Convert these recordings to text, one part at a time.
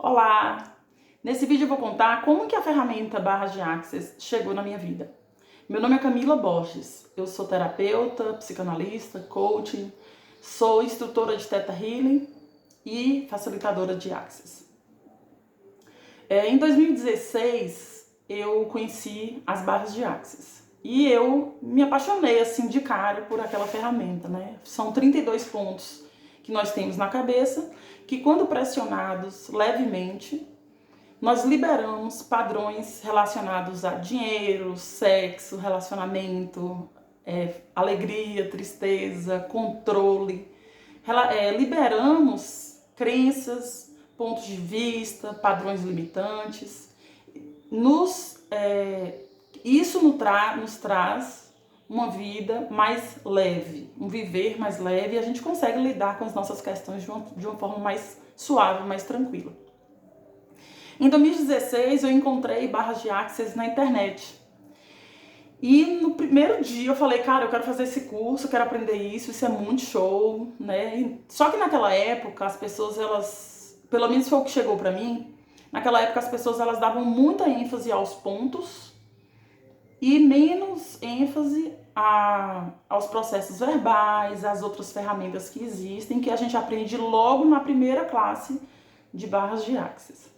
Olá! Nesse vídeo eu vou contar como que a ferramenta Barras de Access chegou na minha vida. Meu nome é Camila Borges, eu sou terapeuta, psicanalista, coaching, sou instrutora de Theta Healing e facilitadora de Access. Em 2016 eu conheci as Barras de Access e eu me apaixonei assim de cara por aquela ferramenta, né? São 32 pontos que nós temos na cabeça, que quando pressionados levemente, nós liberamos padrões relacionados a dinheiro, sexo, relacionamento, alegria, tristeza, controle. Liberamos crenças, pontos de vista, padrões limitantes. Isso nos traz uma vida mais leve, um viver mais leve, e a gente consegue lidar com as nossas questões de uma forma mais suave, mais tranquila. Em 2016 eu encontrei Barras de Access na internet. E no primeiro dia eu falei, cara, eu quero fazer esse curso, eu quero aprender isso é muito show, né? Só que naquela época as pessoas, pelo menos foi o que chegou pra mim, naquela época as pessoas davam muita ênfase aos pontos e menos ênfase aos processos verbais, às outras ferramentas que existem, que a gente aprende logo na primeira classe de Barras de Access.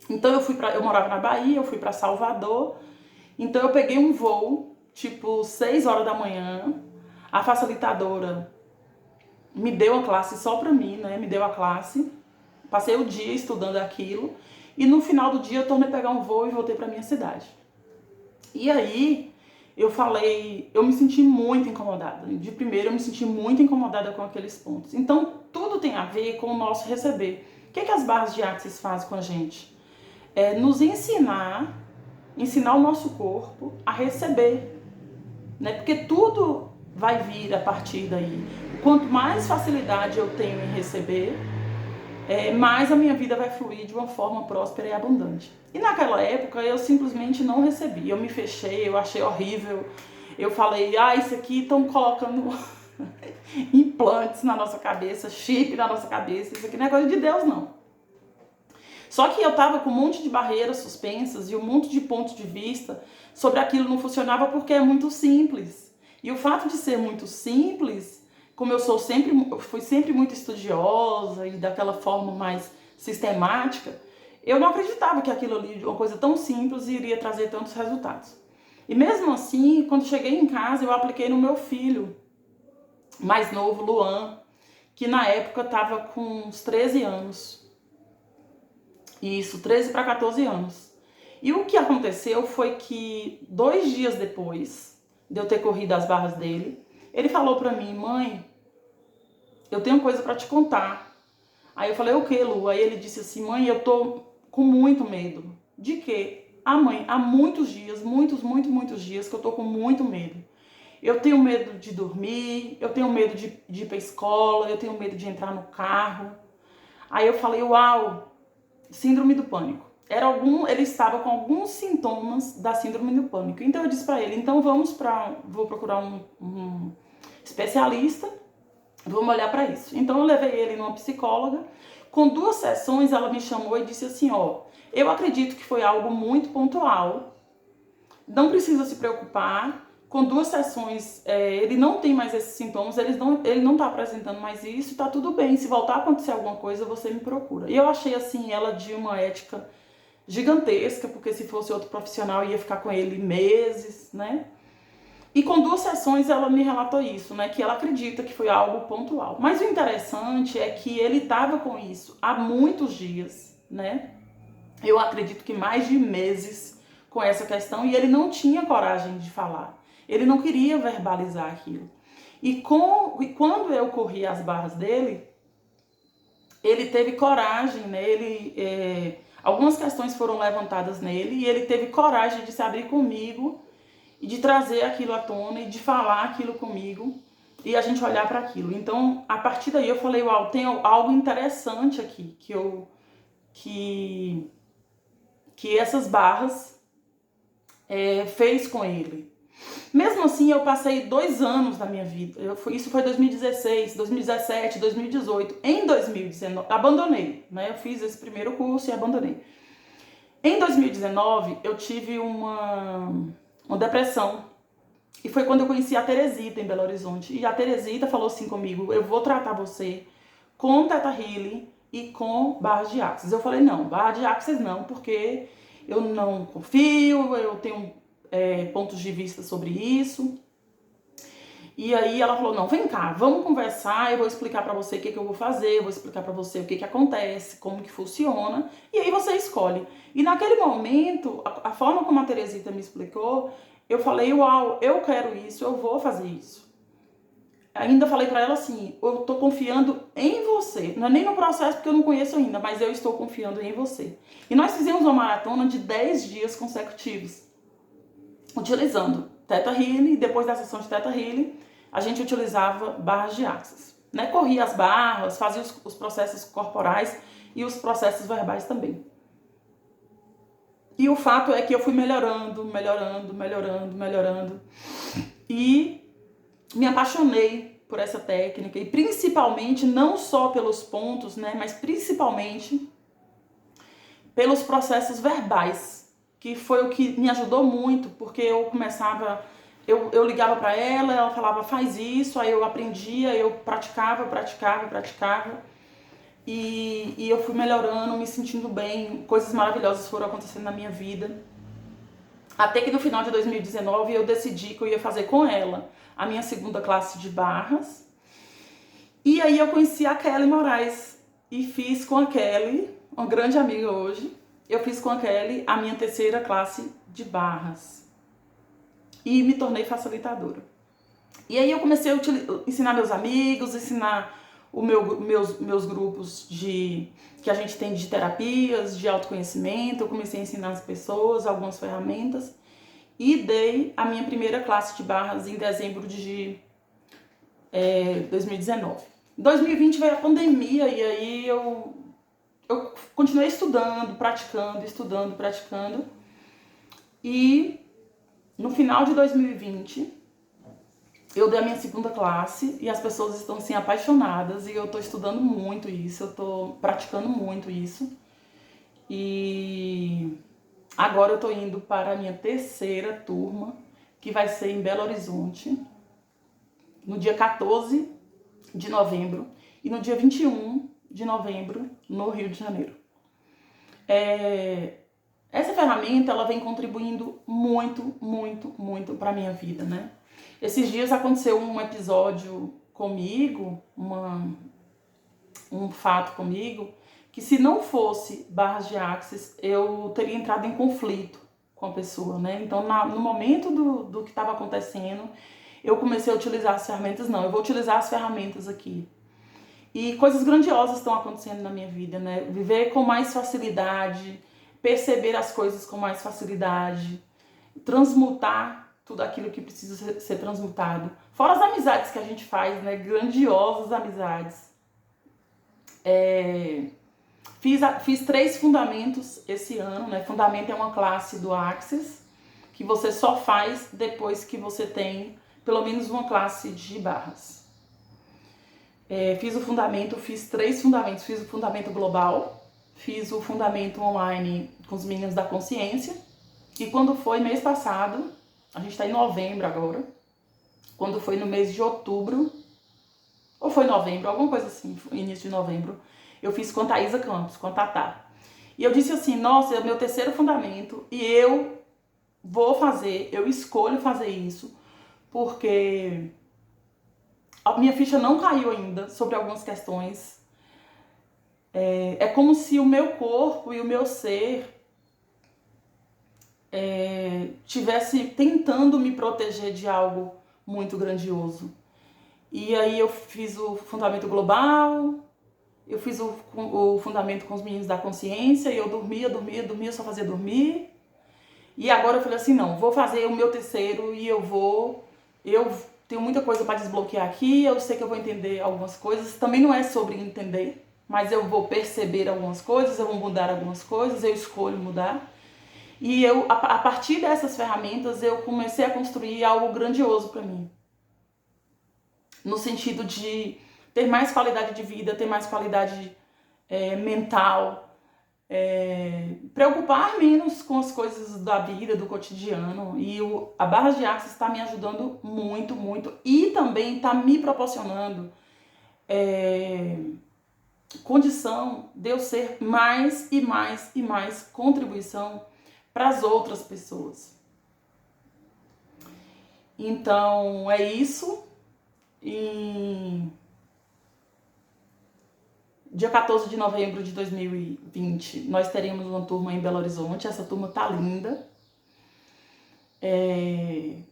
Então eu morava na Bahia, eu fui para Salvador, então eu peguei um voo, tipo 6 horas da manhã, a facilitadora me deu a classe só pra mim, né, me deu a classe, passei o dia estudando aquilo, e no final do dia eu tornei a pegar um voo e voltei pra minha cidade. E aí, eu me senti muito incomodada. De primeiro, eu me senti muito incomodada com aqueles pontos. Então, tudo tem a ver com o nosso receber. O que as Barras de Access fazem com a gente? Nos ensinar o nosso corpo a receber, né? Porque tudo vai vir a partir daí. Quanto mais facilidade eu tenho em receber, mais a minha vida vai fluir de uma forma próspera e abundante. E naquela época eu simplesmente não recebi. Eu me fechei, eu achei horrível. Eu falei, isso aqui estão colocando implantes na nossa cabeça, chip na nossa cabeça. Isso aqui não é coisa de Deus, não. Só que eu tava com um monte de barreiras suspensas e um monte de pontos de vista sobre aquilo não funcionava porque é muito simples. E o fato de ser muito simples, como eu fui sempre muito estudiosa e daquela forma mais sistemática, eu não acreditava que aquilo ali, uma coisa tão simples, iria trazer tantos resultados. E mesmo assim, quando cheguei em casa, eu apliquei no meu filho mais novo, Luan, que na época estava com uns 13 anos. Isso, 13 para 14 anos. E o que aconteceu foi que 2 dias depois de eu ter corrido as barras dele, ele falou pra mim, mãe, eu tenho coisa pra te contar. Aí eu falei, o que, Lu? Aí ele disse assim, mãe, eu tô com muito medo. De quê? Mãe, há muitos dias, muitos dias que eu tô com muito medo. Eu tenho medo de dormir, eu tenho medo de ir pra escola, eu tenho medo de entrar no carro. Aí eu falei, uau, síndrome do pânico. Ele estava com alguns sintomas da síndrome do pânico. Então eu disse para ele, então vou procurar um especialista, vamos olhar para isso. Então eu levei ele numa psicóloga. Com 2 sessões ela me chamou e disse assim, eu acredito que foi algo muito pontual. Não precisa se preocupar. Com 2 sessões, ele não tem mais esses sintomas, ele não está apresentando mais isso, está tudo bem. Se voltar a acontecer alguma coisa, você me procura. E eu achei assim ela de uma ética gigantesca, porque se fosse outro profissional ia ficar com ele meses, né? E com 2 sessões ela me relatou isso, né? Que ela acredita que foi algo pontual. Mas o interessante é que ele estava com isso há muitos dias, né? Eu acredito que mais de meses com essa questão, e ele não tinha coragem de falar. Ele não queria verbalizar aquilo. E quando eu corri as barras dele, ele teve coragem, né? Algumas questões foram levantadas nele e ele teve coragem de se abrir comigo e de trazer aquilo à tona e de falar aquilo comigo e a gente olhar para aquilo. Então, a partir daí eu falei, uau, tem algo interessante aqui que essas barras fez com ele. Mesmo assim, eu passei 2 anos da minha vida. Isso foi 2016, 2017, 2018. Em 2019, abandonei, né? Eu fiz esse primeiro curso e abandonei. Em 2019, eu tive uma depressão. E foi quando eu conheci a Teresita em Belo Horizonte. E a Teresita falou assim comigo: eu vou tratar você com Theta Healing e com barras de Axis. Eu falei: não, barra de Axis não, porque eu não confio, eu tenho pontos de vista sobre isso. E aí ela falou: não, vem cá, vamos conversar, eu vou explicar pra você o que eu vou fazer, eu vou explicar pra você o que acontece, como que funciona, e aí você escolhe. E naquele momento, a forma como a Teresita me explicou, eu falei: uau, eu quero isso, eu vou fazer isso. Ainda falei pra ela assim: eu tô confiando em você, não é nem no processo porque eu não conheço ainda, mas eu estou confiando em você. E nós fizemos uma maratona de 10 dias consecutivos, utilizando Theta Healing, e depois da sessão de Theta Healing, a gente utilizava barras de Axis, né? Corria as barras, fazia os processos corporais e os processos verbais também. E o fato é que eu fui melhorando, e me apaixonei por essa técnica, e principalmente, não só pelos pontos, né, mas principalmente pelos processos verbais, que foi o que me ajudou muito, porque eu começava, eu ligava para ela falava: faz isso, aí eu aprendia, eu praticava, e eu fui melhorando, me sentindo bem, coisas maravilhosas foram acontecendo na minha vida. Até que no final de 2019 eu decidi que eu ia fazer com ela a minha segunda classe de barras. E aí eu conheci a Kelly Moraes e fiz com a Kelly, uma grande amiga hoje, eu fiz com a Kelly a minha terceira classe de barras. E me tornei facilitadora. E aí eu comecei a ensinar meus amigos, ensinar meus grupos que a gente tem de terapias, de autoconhecimento. Eu comecei a ensinar as pessoas algumas ferramentas e dei a minha primeira classe de barras em dezembro de 2019. Em 2020 veio a pandemia e aí eu continuei estudando, praticando. E no final de 2020 eu dei a minha segunda classe e as pessoas estão assim apaixonadas, e eu tô estudando muito isso, eu tô praticando muito isso. E agora eu tô indo para a minha terceira turma, que vai ser em Belo Horizonte, no dia 14 de novembro e no dia 21 de novembro no Rio de Janeiro. Essa ferramenta, ela vem contribuindo muito para minha vida, né? Esses dias aconteceu um episódio comigo, um fato comigo, que se não fosse barras de Axis, eu teria entrado em conflito com a pessoa, né? Então, no momento do que estava acontecendo, eu comecei a utilizar as ferramentas. Não, eu vou utilizar as ferramentas aqui. E coisas grandiosas estão acontecendo na minha vida, né? Viver com mais facilidade, perceber as coisas com mais facilidade, transmutar tudo aquilo que precisa ser transmutado. Fora as amizades que a gente faz, né? Grandiosas amizades. Fiz 3 fundamentos esse ano, né? Fundamento é uma classe do Axis que você só faz depois que você tem pelo menos uma classe de barras. Fiz o fundamento, fiz 3 fundamentos. Fiz o fundamento global, fiz o fundamento online com os meninos da consciência. E quando foi mês passado, a gente tá em novembro agora, quando foi no mês de outubro, ou foi novembro, alguma coisa assim, início de novembro, eu fiz com a Thaisa Campos, com a Tatá. E eu disse assim: nossa, é o meu terceiro fundamento e eu vou fazer, eu escolho fazer isso, porque a minha ficha não caiu ainda sobre algumas questões. É como se o meu corpo e o meu ser tivesse tentando me proteger de algo muito grandioso. E aí eu fiz o fundamento global, eu fiz o fundamento com os meninos da consciência, e eu dormia, só fazia dormir. E agora eu falei assim: não, vou fazer o meu terceiro e eu tenho muita coisa para desbloquear aqui, eu sei que eu vou entender algumas coisas. Também não é sobre entender, mas eu vou perceber algumas coisas, eu vou mudar algumas coisas, eu escolho mudar. E a partir dessas ferramentas, eu comecei a construir algo grandioso para mim. No sentido de ter mais qualidade de vida, ter mais qualidade mental, preocupar menos com as coisas da vida, do cotidiano. E a Barras de Axis está me ajudando muito, muito. E também está me proporcionando condição de eu ser mais e mais e mais contribuição para as outras pessoas. Então é isso. Em dia 14 de novembro de 2020, nós teremos uma turma em Belo Horizonte. Essa turma tá linda.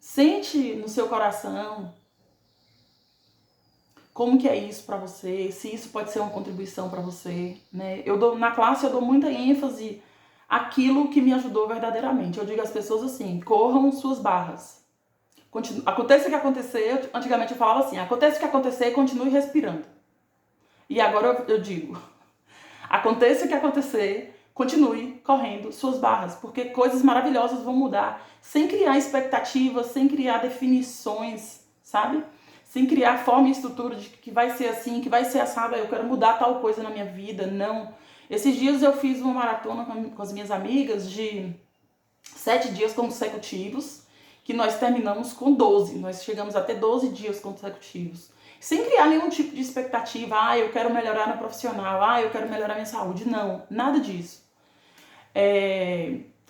Sente no seu coração como que é isso para você, se isso pode ser uma contribuição para você, né? Na classe eu dou muita ênfase àquilo que me ajudou verdadeiramente. Eu digo às pessoas assim: corram suas barras. Aconteça o que acontecer, antigamente eu falava assim: aconteça o que acontecer, continue respirando. E agora eu digo: aconteça o que acontecer, continue correndo suas barras, porque coisas maravilhosas vão mudar, sem criar expectativas, sem criar definições, sabe? Sem criar forma e estrutura de que vai ser assim, que vai ser assado, eu quero mudar tal coisa na minha vida. Não. Esses dias eu fiz uma maratona com as minhas amigas de 7 dias consecutivos, que nós terminamos com 12. Nós chegamos a ter 12 dias consecutivos. Sem criar nenhum tipo de expectativa. Eu quero melhorar no profissional. Eu quero melhorar minha saúde. Não, nada disso.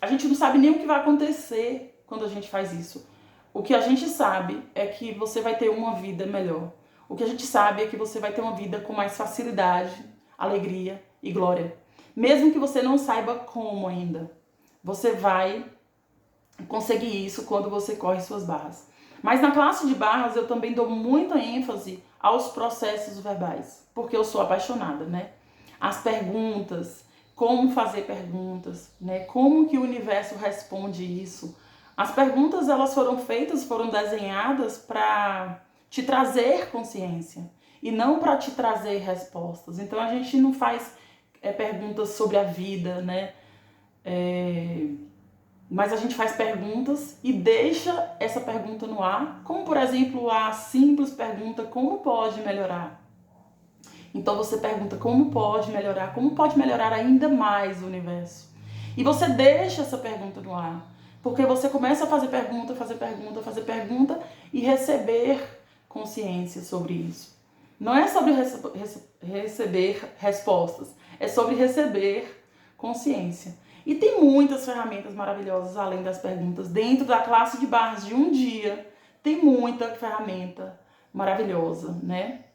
A gente não sabe nem o que vai acontecer quando a gente faz isso. O que a gente sabe é que você vai ter uma vida melhor. O que a gente sabe é que você vai ter uma vida com mais facilidade, alegria e glória. Mesmo que você não saiba como ainda, você vai conseguir isso quando você corre suas barras. Mas na classe de barras eu também dou muita ênfase aos processos verbais, porque eu sou apaixonada, né? As perguntas, como fazer perguntas, né? Como que o universo responde isso? As perguntas, elas foram feitas, foram desenhadas para te trazer consciência e não para te trazer respostas. Então a gente não faz perguntas sobre a vida, né? Mas a gente faz perguntas e deixa essa pergunta no ar, como por exemplo a simples pergunta: como pode melhorar? Então você pergunta: como pode melhorar ainda mais o universo? E você deixa essa pergunta no ar, porque você começa a fazer pergunta e receber consciência sobre isso. Não é sobre receber respostas, é sobre receber consciência. E tem muitas ferramentas maravilhosas além das perguntas. Dentro da classe de barras de um dia, tem muita ferramenta maravilhosa, né?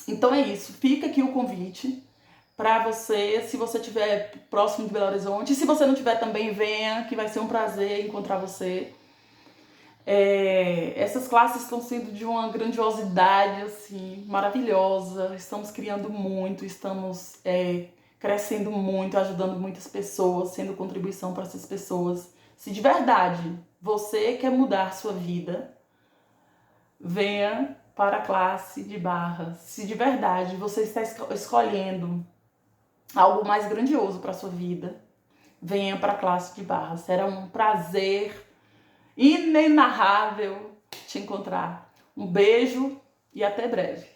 Então é isso. Fica aqui o convite para você, se você estiver próximo de Belo Horizonte. E se você não estiver também, venha, que vai ser um prazer encontrar você. Essas classes estão sendo de uma grandiosidade, assim, maravilhosa. Estamos criando muito, estamos crescendo muito, ajudando muitas pessoas, sendo contribuição para essas pessoas. Se de verdade você quer mudar sua vida, venha para a classe de barras. Se de verdade você está escolhendo algo mais grandioso para a sua vida, venha para a classe de barras. Será um prazer inenarrável te encontrar. Um beijo e até breve.